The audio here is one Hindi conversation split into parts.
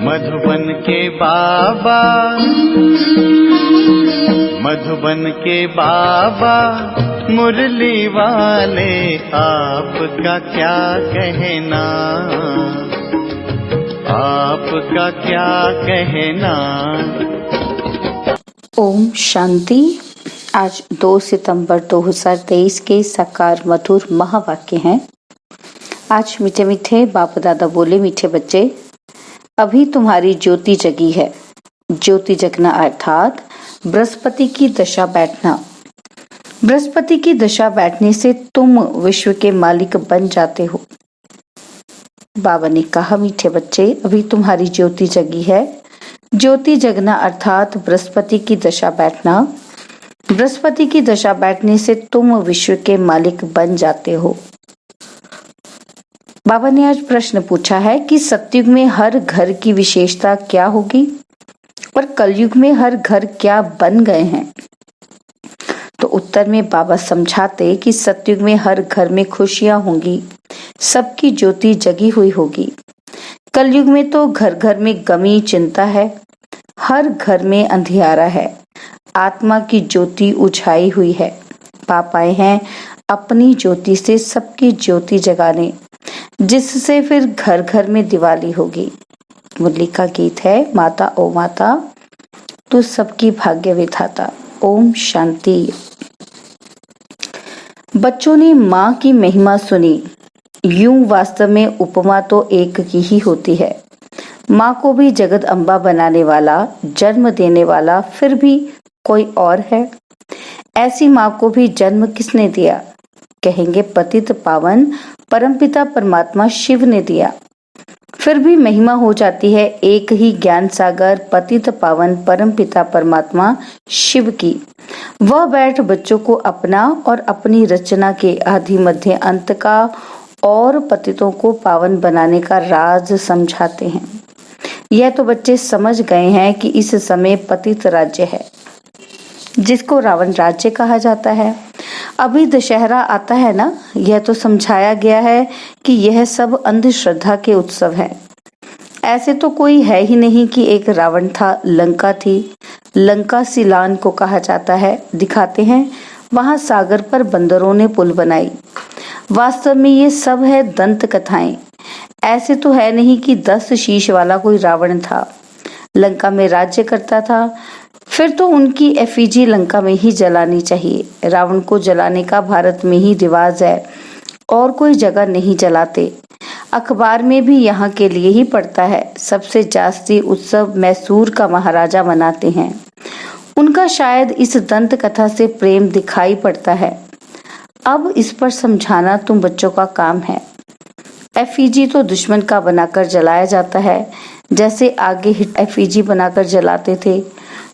मधुबन के बाबा, मधुबन के बाबा मुरली वाले, आपका क्या कहना, आपका क्या कहना। ओम शांति। आज 2 सितंबर 2023 के साकार मधुर महावाक्य हैं। आज मीठे मीठे बाप दादा बोले, मीठे बच्चे, अभी तुम्हारी ज्योति जगी है। ज्योति जगना अर्थात बृहस्पति की दशा बैठना। बृहस्पति की दशा बैठने से तुम विश्व के मालिक बन जाते हो। बाबा ने कहा, मीठे बच्चे, अभी तुम्हारी ज्योति जगी है। ज्योति जगना अर्थात बृहस्पति की दशा बैठना। बृहस्पति की दशा बैठने से तुम विश्व के मालिक बन जाते हो। बाबा ने आज प्रश्न पूछा है कि सतयुग में हर घर की विशेषता क्या होगी और कलयुग में हर घर क्या बन गए हैं। तो उत्तर में बाबा समझाते कि सतयुग में हर घर में खुशियां होंगी, सबकी ज्योति जगी हुई होगी। कलयुग में तो घर घर में गमी चिंता है, हर घर में अंधियारा है। आत्मा की ज्योति उछाई हुई है। पाप आए हैं अपनी ज्योति से सबकी ज्योति जगाने, जिससे फिर घर घर में दिवाली होगी। मुरली का गीत है, माता ओ माता तू सबकी भाग्य विधाता। ओम शांति। बच्चों ने माँ की महिमा सुनी। यूं वास्तव में उपमा तो एक की ही होती है। माँ को भी जगत अम्बा बनाने वाला, जन्म देने वाला फिर भी कोई और है। ऐसी माँ को भी जन्म किसने दिया? कहेंगे पतित पावन परमपिता परमात्मा शिव ने दिया। फिर भी महिमा हो जाती है एक ही ज्ञान सागर पतित पावन परमपिता परमात्मा शिव की। वह बैठ बच्चों को अपना और अपनी रचना के आदि मध्य अंत का और पतितों को पावन बनाने का राज समझाते हैं। यह तो बच्चे समझ गए हैं कि इस समय पतित राज्य है, जिसको रावण राज्य कहा जाता है। अभी दशहरा आता है ना, यह तो समझाया गया है कि यह सब अंधश्रद्धा के उत्सव हैं। ऐसे तो कोई है ही नहीं कि एक रावण था, लंका थी। लंका सिलान को कहा जाता है। दिखाते हैं वहां सागर पर बंदरों ने पुल बनाई। वास्तव में ये सब है दंत कथाएं। ऐसे तो है नहीं कि 10 शीश वाला कोई रावण था, लंका में राज्य करता था। फिर तो उनकी एफिजी लंका में ही जलानी चाहिए। रावण को जलाने का भारत में ही रिवाज है, और कोई जगह नहीं जलाते। अखबार में भी यहाँ के लिए ही पढ़ता है। सबसे जास्ती उत्सव मैसूर का महाराजा मनाते हैं। उनका शायद इस दंत कथा से प्रेम दिखाई पड़ता है। अब इस पर समझाना तुम बच्चों का काम है। एफिजी तो दुश्मन का बनाकर जलाया जाता है, जैसे आगे हिट एफिजी बनाकर जलाते थे।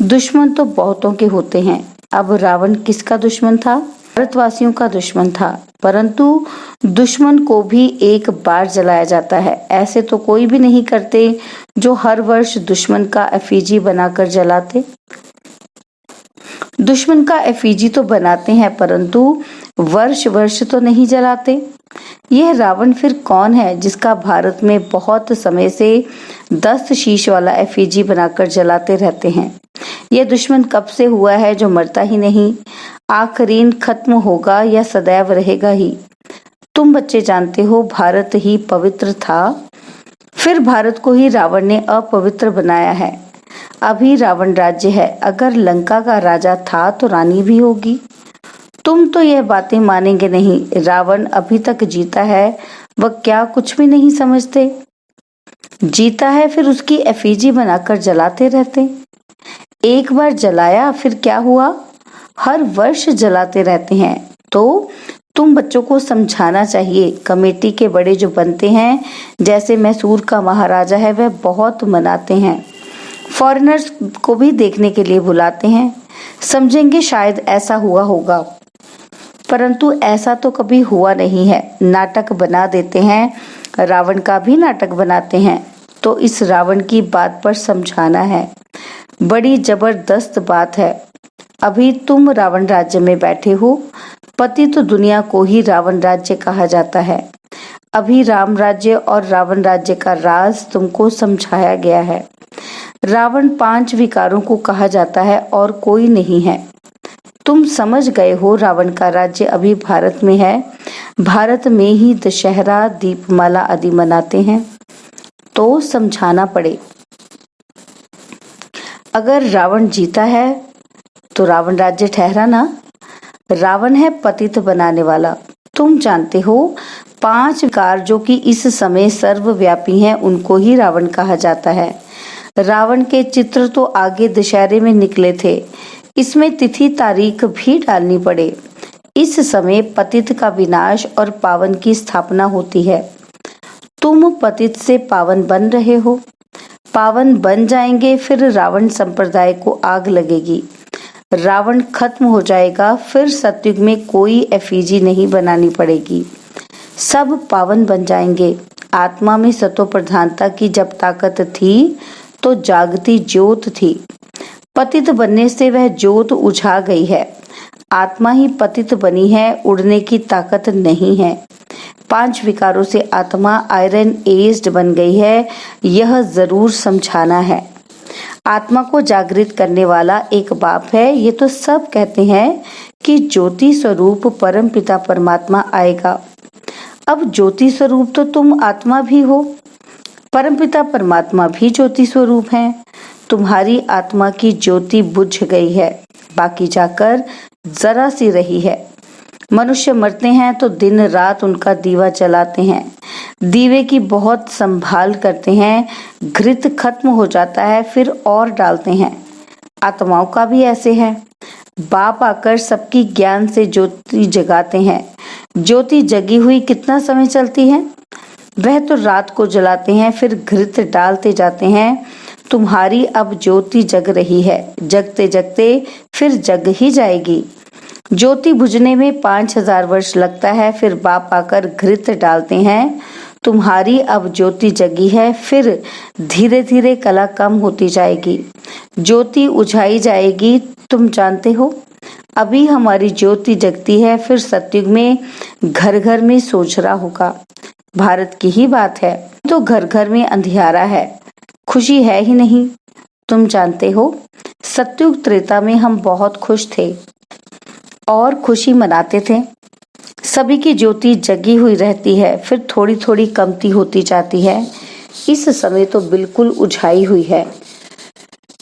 दुश्मन तो बहुतों के होते हैं। अब रावण किसका दुश्मन था? भारतवासियों का दुश्मन था। परंतु दुश्मन को भी एक बार जलाया जाता है। ऐसे तो कोई भी नहीं करते जो हर वर्ष दुश्मन का एफिजी बनाकर जलाते। दुश्मन का एफिजी तो बनाते हैं, परंतु वर्ष वर्ष तो नहीं जलाते। यह रावण फिर कौन है जिसका भारत में बहुत समय से 10 शीश वाला एफिजी बनाकर जलाते रहते हैं? यह दुश्मन कब से हुआ है जो मरता ही नहीं? आखिरीन खत्म होगा या सदैव रहेगा ही? तुम बच्चे जानते हो भारत ही पवित्र था, फिर भारत को ही रावण ने अपवित्र बनाया है। अभी रावण राज्य है। अगर लंका का राजा था तो रानी भी होगी। तुम तो यह बातें मानेंगे नहीं। रावण अभी तक जीता है, वह क्या कुछ भी नहीं समझते? जीता है फिर उसकी एफिजी बनाकर जलाते रहते। एक बार जलाया फिर क्या हुआ? हर वर्ष जलाते रहते हैं। तो तुम बच्चों को समझाना चाहिए। कमेटी के बड़े जो बनते हैं, जैसे मैसूर का महाराजा है, वह बहुत मनाते हैं। फॉरेनर्स को भी देखने के लिए बुलाते हैं। समझेंगे शायद ऐसा हुआ होगा, परंतु ऐसा तो कभी हुआ नहीं है। नाटक बना देते हैं, रावण का भी नाटक बनाते हैं। तो इस रावण की बात पर समझाना है। बड़ी जबरदस्त बात है। अभी तुम रावण राज्य में बैठे हो। पति तो दुनिया को ही रावण राज्य कहा जाता है। अभी राम राज्य और रावण राज्य का राज तुमको समझाया गया है। रावण 5 विकारों को कहा जाता है और कोई नहीं है। तुम समझ गए हो रावण का राज्य अभी भारत में है। भारत में ही दशहरा, दीपमाला आदि मनाते हैं। तो समझाना पड़े। अगर रावण जीता है तो रावण राज्य ठहरा ना। रावण है पतित बनाने वाला। तुम जानते हो 5 विकार जो कि इस समय सर्वव्यापी हैं, उनको ही रावण कहा जाता है। रावण के चित्र तो आगे दशहरे में निकले थे। इसमें तिथि तारीख भी डालनी पड़े। इस समय पतित का विनाश और पावन की स्थापना होती है। तुम पतित से पावन बन रहे हो। पावन बन जाएंगे, फिर रावण संप्रदाय को आग लगेगी। रावण खत्म हो जाएगा, फिर सतयुग में कोई एफिजी नहीं बनानी पड़ेगी। सब पावन बन जाएंगे। आत्मा में सतो प्रधानता की जब ताकत थी तो जागती ज्योत थी। पतित बनने से वह ज्योत उझा गई है। आत्मा ही पतित बनी है, उड़ने की ताकत नहीं है। 5 विकारों से आत्मा आयरन एज्ड बन गई है, यह जरूर समझाना है। आत्मा को जागृत करने वाला एक बाप है। ये तो सब कहते हैं कि ज्योति स्वरूप परम पिता परमात्मा आएगा। अब ज्योति स्वरूप तो तुम आत्मा भी हो, परमपिता परमात्मा भी ज्योति स्वरूप हैं। तुम्हारी आत्मा की ज्योति बुझ गई है, बाकी जाकर जरा सी रही है। मनुष्य मरते हैं तो दिन रात उनका दीवा जलाते हैं। दीवे की बहुत संभाल करते हैं। घृत खत्म हो जाता है, फिर और डालते हैं। आत्माओं का भी ऐसे है। बाप आकर सबकी ज्ञान से ज्योति जगाते हैं। ज्योति जगी हुई कितना समय चलती है? वह तो रात को जलाते हैं, फिर घृत डालते जाते हैं। तुम्हारी अब ज्योति जग रही है। जगते जगते फिर जग ही जाएगी। ज्योति बुझने में 5000 वर्ष लगता है, फिर बाप आकर घृत डालते हैं। तुम्हारी अब ज्योति जगी है, फिर धीरे धीरे कला कम होती जाएगी। ज्योति उझाई जाएगी। तुम जानते हो अभी हमारी ज्योति जगती है, फिर सतयुग में घर घर में सोचरा होगा। भारत की ही बात है तो घर घर में अंधियारा है, खुशी है ही नहीं। तुम जानते हो सतयुग त्रेता में हम बहुत खुश थे और खुशी मनाते थे। सभी की ज्योति जगी हुई रहती है, फिर थोड़ी थोड़ी कमती होती जाती है। इस समय तो बिल्कुल उझाई हुई है,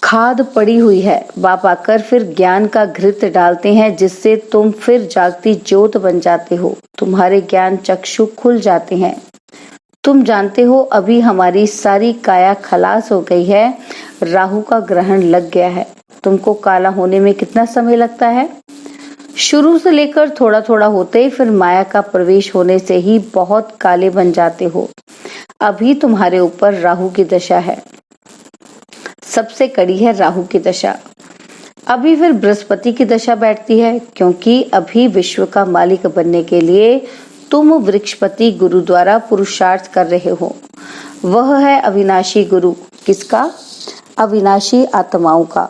खाद पड़ी हुई है। बाप आकर फिर ज्ञान का घृत डालते हैं, जिससे तुम फिर जागती ज्योत बन जाते हो। तुम्हारे ज्ञान चक्षु खुल जाते हैं। तुम जानते हो अभी हमारी सारी काया खलास हो गई है। राहु का ग्रहण लग गया है। तुमको काला होने में कितना समय लगता है? शुरू से लेकर थोड़ा थोड़ा होते, फिर माया का प्रवेश होने से ही बहुत काले बन जाते हो। अभी तुम्हारे ऊपर राहु की दशा है, सबसे कड़ी है राहु की दशा। अभी फिर बृहस्पति की दशा बैठती है, क्योंकि अभी विश्व का मालिक बनने के लिए तुम वृक्षपति गुरु द्वारा पुरुषार्थ कर रहे हो। वह है अविनाशी गुरु। किसका? अविनाशी आत्माओं का।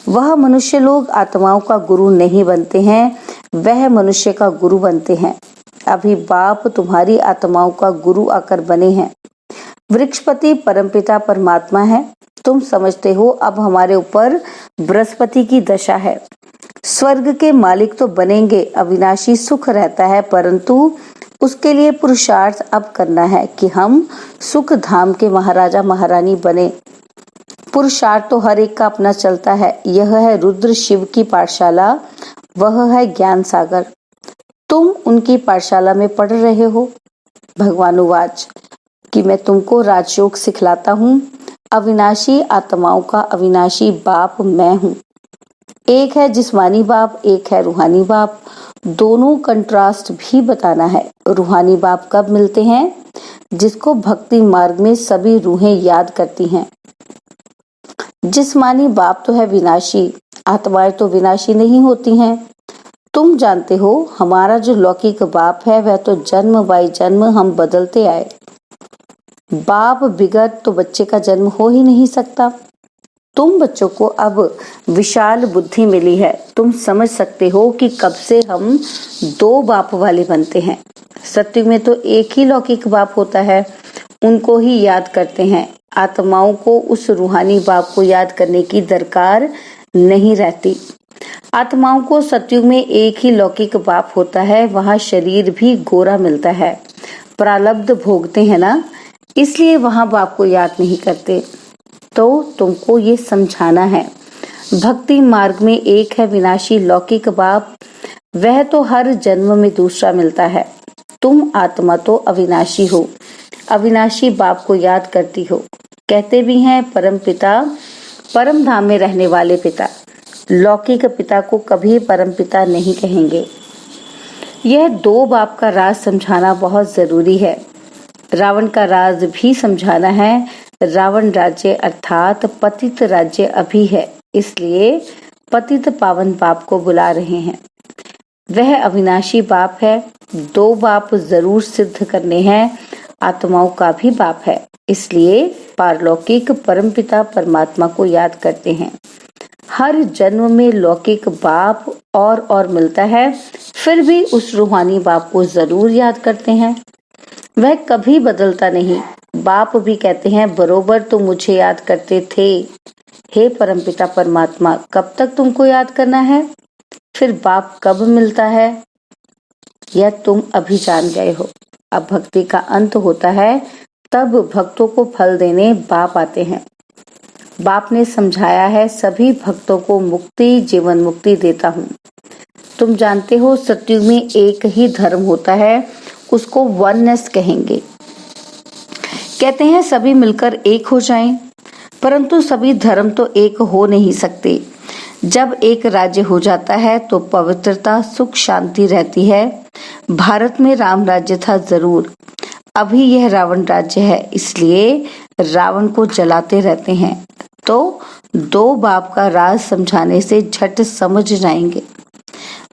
वह मनुष्य लोग आत्माओं का गुरु नहीं बनते हैं, वह मनुष्य का गुरु बनते हैं। अभी बाप तुम्हारी आत्माओं का गुरु आकर बने हैं। वृक्षपति परमपिता परमात्मा है। तुम समझते हो अब हमारे ऊपर बृहस्पति की दशा है। स्वर्ग के मालिक तो बनेंगे, अविनाशी सुख रहता है, परंतु उसके लिए पुरुषार्थ अब करना है कि हम सुख धाम के महाराजा महारानी बने। पुरुषार्थ तो हर एक का अपना चलता है। यह है रुद्र शिव की पाठशाला, वह है ज्ञान सागर। तुम उनकी पाठशाला में पढ़ रहे हो। भगवानुवाच कि मैं तुमको राजयोग सिखलाता हूँ। अविनाशी आत्माओं का अविनाशी बाप मैं हूँ। एक है जिस्मानी बाप, एक है रूहानी बाप। दोनों कंट्रास्ट भी बताना है। रूहानी बाप कब मिलते हैं? जिसको भक्ति मार्ग में सभी रूहें याद करती हैं। जिस्मानी बाप तो है विनाशी, आत्माएं तो विनाशी नहीं होती हैं। तुम जानते हो हमारा जो लौकिक बाप है वह तो जन्म बाई जन्म हम बदलते आए। बाप बिगड़ तो बच्चे का जन्म हो ही नहीं सकता। तुम बच्चों को अब विशाल बुद्धि मिली है। तुम समझ सकते हो कि कब से हम 2 बाप वाले बनते हैं। सत्युग में तो एक ही लौकिक बाप होता है, उनको ही याद करते हैं। आत्माओं को उस रूहानी बाप को याद करने की दरकार नहीं रहती। आत्माओं को सत्युग में एक ही लौकिक बाप होता है, वहां शरीर भी गोरा मिलता है, प्रारब्ध भोगते हैं ना, इसलिए वहां बाप को याद नहीं करते। तो तुमको ये समझाना है, भक्ति मार्ग में एक है विनाशी लौकिक बाप, वह तो हर जन्म में दूसरा मिलता है। तुम आत्मा तो अविनाशी हो, अविनाशी बाप को याद करती हो। कहते भी हैं परम पिता, परम धाम में रहने वाले पिता। लौकिक पिता को कभी परम पिता नहीं कहेंगे। यह दो बाप का राज समझाना बहुत जरूरी है। रावण का राज भी समझाना है। रावण राज्य अर्थात पतित राज्य अभी है, इसलिए पतित पावन बाप को बुला रहे हैं। वह अविनाशी बाप है। दो बाप जरूर सिद्ध करने हैं। आत्माओं का भी बाप है, इसलिए पारलौकिक परमपिता परमात्मा को याद करते हैं। हर जन्म में लौकिक बाप और मिलता है, फिर भी उस रूहानी बाप को जरूर याद करते हैं। वह कभी बदलता नहीं। बाप भी कहते हैं बरोबर तो मुझे याद करते थे। हे परमपिता परमात्मा, कब तक तुमको याद करना है? फिर बाप कब मिलता है यह तुम अभी जान गए हो। अब भक्ति का अंत होता है, तब भक्तों को फल देने बाप आते हैं। बाप ने समझाया है सभी भक्तों को मुक्ति, जीवन मुक्ति देता हूँ। तुम जानते हो सतयुग में एक ही धर्म होता है, उसको वननेस कहेंगे। कहते हैं सभी मिलकर एक हो जाएं, परंतु सभी धर्म तो एक हो नहीं सकते। जब एक राज्य हो जाता है तो पवित्रता, सुख, शांति रहती है। भारत में राम राज्य था जरूर, अभी यह रावण राज्य है, इसलिए रावण को जलाते रहते हैं। तो दो बाप का राज समझाने से झट समझ जाएंगे।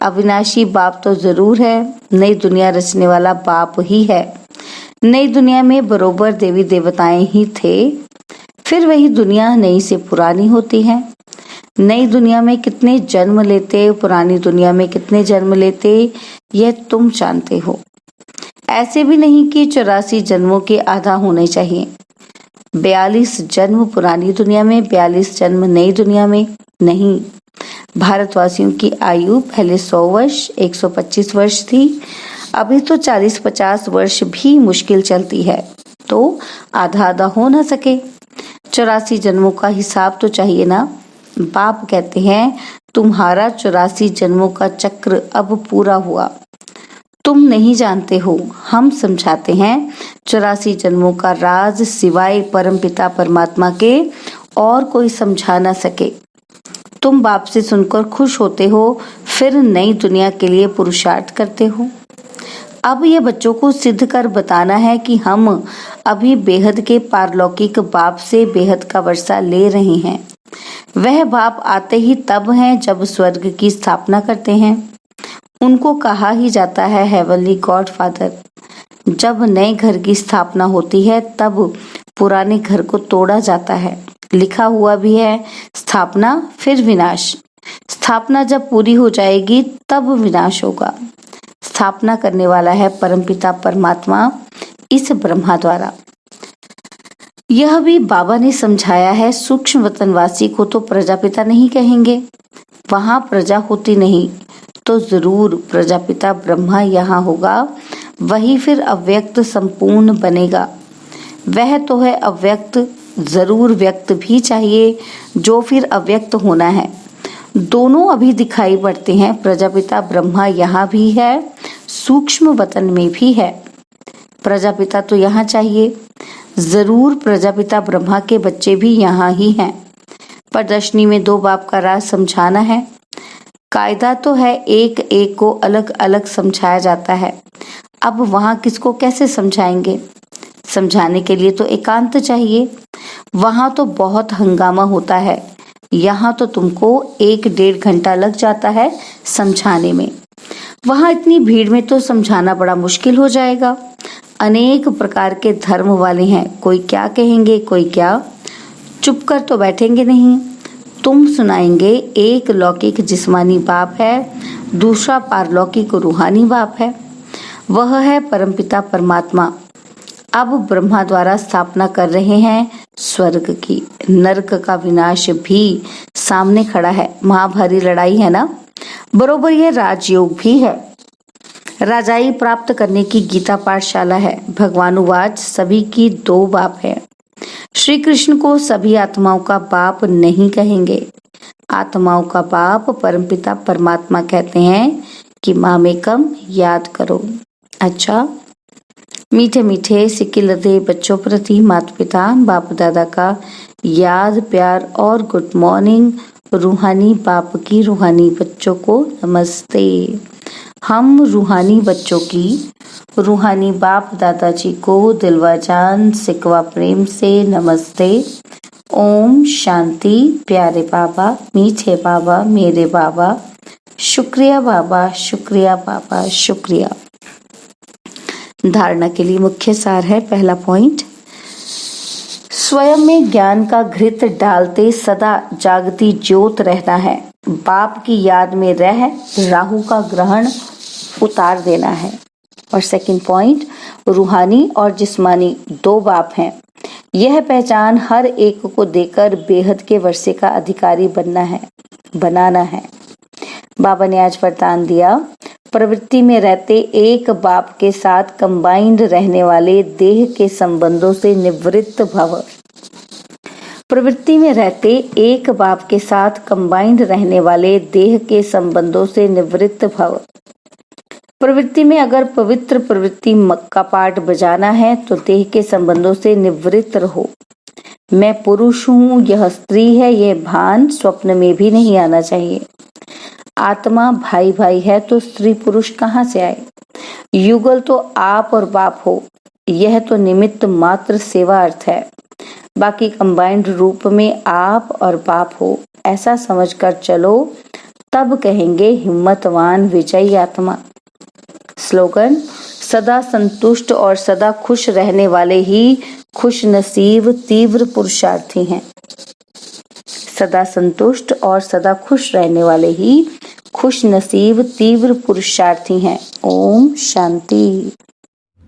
अविनाशी बाप तो जरूर है, नई दुनिया रचने वाला बाप ही है। नई दुनिया में बरोबर देवी देवताएं ही थे, फिर वही दुनिया नई से पुरानी होती है। नई दुनिया में कितने जन्म लेते, पुरानी दुनिया में कितने जन्म लेते, यह तुम जानते हो। ऐसे भी नहीं कि 84 जन्मों के आधा होने चाहिए। 42 जन्म पुरानी दुनिया में, 42 जन्म नई दुनिया में नहीं। भारतवासियों की आयु पहले 100 वर्ष, 125 वर्ष थी, अभी तो 40-50 वर्ष भी मुश्किल चलती है, तो आधा आधा हो ना सके। 84 जन्मों का हिसाब तो चाहिए ना। बाप कहते हैं तुम्हारा 84 जन्मों का चक्र अब पूरा हुआ, तुम नहीं जानते हो, हम समझाते हैं। 84 जन्मों का राज सिवाय परमपिता परमात्मा के और कोई समझा ना सके। तुम बाप से सुनकर खुश होते हो, फिर नई दुनिया के लिए पुरुषार्थ करते हो। अब ये बच्चों को सिद्ध कर बताना है कि हम अभी बेहद के पारलौकिक बाप से बेहद का वर्षा ले रहे हैं। वह बाप आते ही तब हैं जब स्वर्ग की स्थापना करते हैं। उनको कहा ही जाता है हेवनली गॉड फादर। जब नए घर की स्थापना होती है तब पुराने घर को तोड़ा जाता है। लिखा हुआ भी है स्थापना फिर विनाश। स्थापना जब पूरी हो जाएगी तब विनाश होगा। स्थापना करने वाला है परमपिता परमात्मा इस ब्रह्मा द्वारा। यह भी बाबा ने समझाया है। सूक्ष्म वतनवासी को तो प्रजापिता नहीं कहेंगे, वहां प्रजा होती नहीं, तो जरूर प्रजापिता ब्रह्मा यहाँ होगा, वही फिर अव्यक्त संपूर्ण बनेगा। वह तो है अव्यक्त, जरूर व्यक्त भी चाहिए जो फिर अव्यक्त होना है। दोनों अभी दिखाई पड़ते हैं। प्रजापिता ब्रह्मा यहाँ भी है, सूक्ष्म वतन में भी है। प्रजापिता तो यहाँ चाहिए, जरूर प्रजापिता ब्रह्मा के बच्चे भी यहाँ ही हैं। प्रदर्शनी में दो बाप का राज समझाना है। कायदा तो है एक एक को अलग अलग समझाया जाता है। अब वहाँ किसको कैसे समझाएंगे? समझाने के लिए तो एकांत चाहिए। वहाँ तो बहुत हंगामा होता है, यहाँ तो तुमको 1-1.5 घंटा लग जाता है समझाने में। वहाँ इतनी भीड़ में तो समझाना बड़ा मुश्किल हो जाएगा। अनेक प्रकार के धर्म वाले हैं, कोई क्या कहेंगे कोई क्या। चुप कर तो बैठेंगे नहीं। तुम सुनाएंगे एक लौकिक जिस्मानी बाप है, दूसरा पारलौकिक रूहानी बाप है। वह है परमपिता परमात्मा। अब ब्रह्मा द्वारा स्थापना कर रहे हैं स्वर्ग की। नरक का विनाश भी सामने खड़ा है। महाभारी लड़ाई है ना, बरोबर यह राजयोग भी है। राजाई प्राप्त करने की गीता पाठशाला है। भगवानुवाच सभी की दो बाप है। श्री कृष्ण को सभी आत्माओं का बाप नहीं कहेंगे। आत्माओं का बाप परमपिता परमात्मा कहते हैं कि मामेकम याद करो। अच्छा, मीठे मीठे सिक्के लदे बच्चों प्रति माता पिता बाप दादा का याद प्यार और गुड मॉर्निंग। रूहानी बाप की रूहानी बच्चों को नमस्ते। हम रूहानी बच्चों की रूहानी बाप दादाजी को दिलवा जान सिकवा प्रेम से नमस्ते। ओम शांति। प्यारे बाबा, मीठे बाबा, मेरे बाबा, शुक्रिया बाबा, शुक्रिया बाबा, शुक्रिया। धारणा के लिए मुख्य सार है। पहला पॉइंट, स्वयं में ज्ञान का घृत डालते सदा जागती ज्योत रहना है। बाप की याद में रह राहु का ग्रहण उतार देना है। और सेकंड पॉइंट, रूहानी और जिस्मानी दो बाप हैं। यह पहचान हर एक को देकर बेहद के वर्षे का अधिकारी बनाना है। बाबा ने आज वरदान दिया, प्रवृत्ति में रहते एक बाप के साथ कंबाइंड रहने वाले देह के संबंधों से निवृत्त भव। प्रवृत्ति में रहते एक बाप के साथ कंबाइंड रहने वाले देह के संबंधों से निवृत्त भव। प्रवृत्ति में अगर पवित्र प्रवृत्ति का पाठ बजाना है तो देह के संबंधों से निवृत्त रहो। मैं पुरुष हूँ, यह स्त्री है, यह भान स्वप्न में भी नहीं आना चाहिए। आत्मा भाई भाई है तो स्त्री पुरुष कहाँ से आए? युगल तो आप और बाप हो, यह तो निमित्त मात्र सेवा अर्थ है। बाकी कंबाइंड रूप में आप और बाप हो, ऐसा समझकर चलो, तब कहेंगे हिम्मतवान विजयी आत्मा। स्लोगन, सदा संतुष्ट और सदा खुश रहने वाले ही खुश नसीब तीव्र पुरुषार्थी हैं। सदा संतुष्ट और सदा खुश रहने वाले ही खुश नसीब तीव्र पुरुषार्थी हैं। ओम शांति।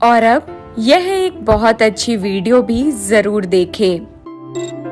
और अब यह एक बहुत अच्छी वीडियो भी जरूर देखें।